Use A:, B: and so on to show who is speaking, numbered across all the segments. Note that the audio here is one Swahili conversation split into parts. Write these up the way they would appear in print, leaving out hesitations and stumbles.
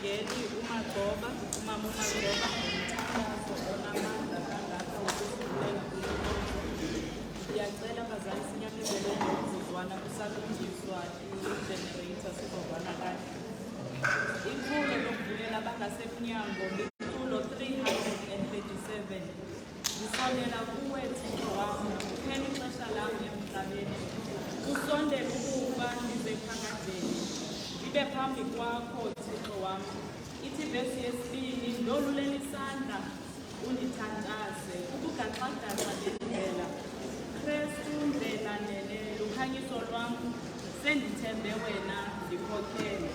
A: Ngingabongeli uMagcoba, umama uMagcoba ngomthandazo onamandla kangaka wokusivulela kulokho. Ngiyacela abazali sinyamezeleni ngokuzuzwana kusalungiswa i-generator sizovana kahle. Iculo lokuvulela abangasemnyango iculo 337. Ngisondela kuwe Thixo wami, uphela ixesha lami emhlabeni. Usondele ukuba ndize ephakadeni, ndibe phambi kwakho Thixo wami. Ithi vesi yesibini, ndolulela isandla undithandaze, ukugaxagaxa ngendlela. Kristu ndlela nelele, ukhanyiso lwam, sendithembe wena ndikhokhele.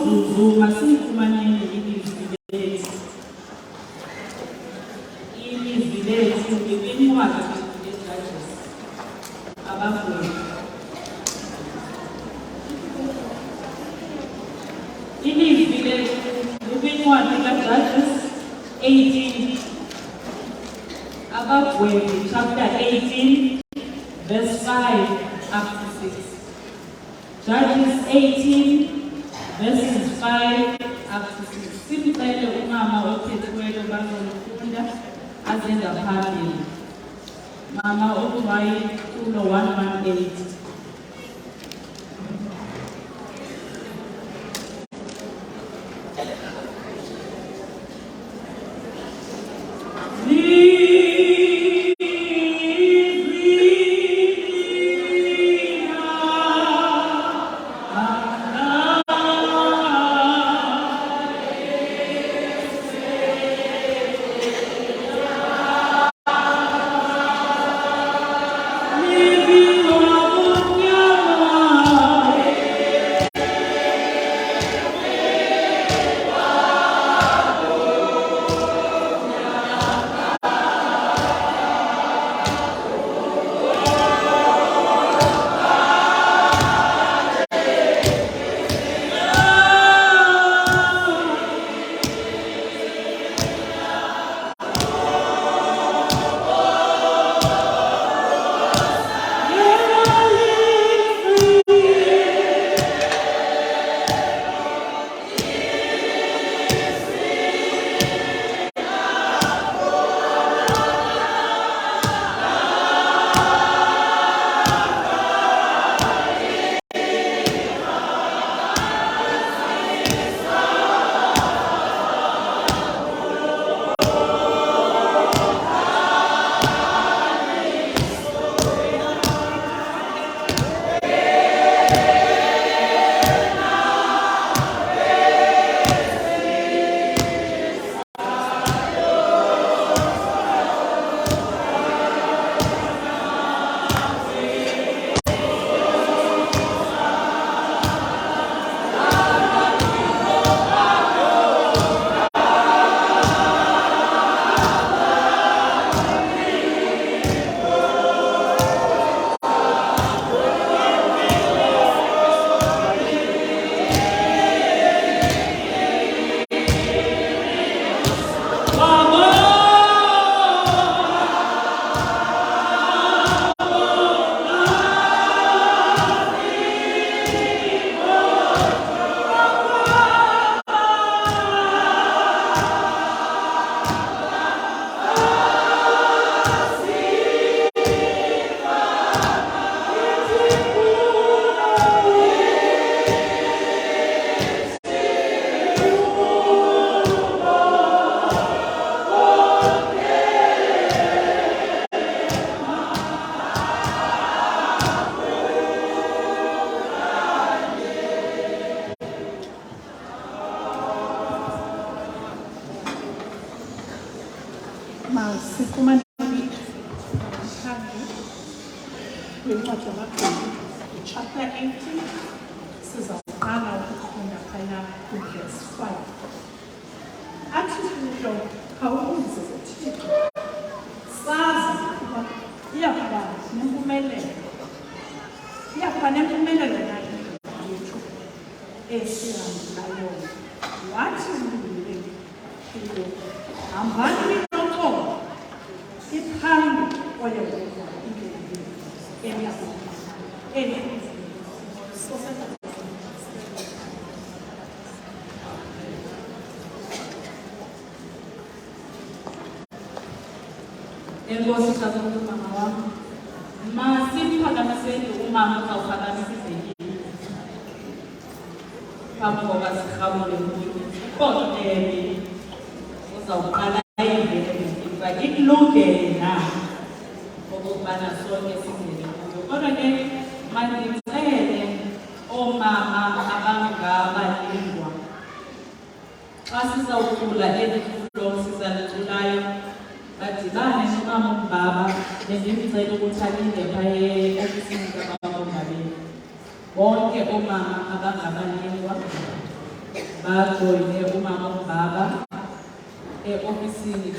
A: umzuzu masifumaneni ilizwi lethu. Ilizwi lethu likwinqwadi leJudges abaveli. Ilizwi lethu likwinqwadi kaJudges 18 abaveli chapter 18 verse 5 up to 6. Judges 18 verses 5 up to 6. Simcele umama ophethiweyo bazolufunda azenza phambili. Mama okuwayi kulo 118.
B: Chapter 18 sizawuqala ukufunda phaya kuverse 5. Athi kuyo khawubuze uThixo sazi ukuba iyakuba nempumelelo nayo yethu esihambelayo. Wathi umbulele kuyo hambani ninoxolo iphambi kwayehova indlela eyakuba
A: Enkosi kakhulu mama wami. Masiphakamiseni umama uzawuphakamisisa yini. Phambi koba sirhabule kuyo. Kodwa uzawuqala ivele ukuba ikulungele na okokubana sonke singene kuyo. Kodwa ke mandicele oomama abangabalingwa xa sizawucula eli culo sizaliculayo badibane nomama umbaba bendimcela ukuthi alinde phaya ofisini kababa uMabele. Bonke oomama abangabalingwa bajoyine umama ubaba e-ofisini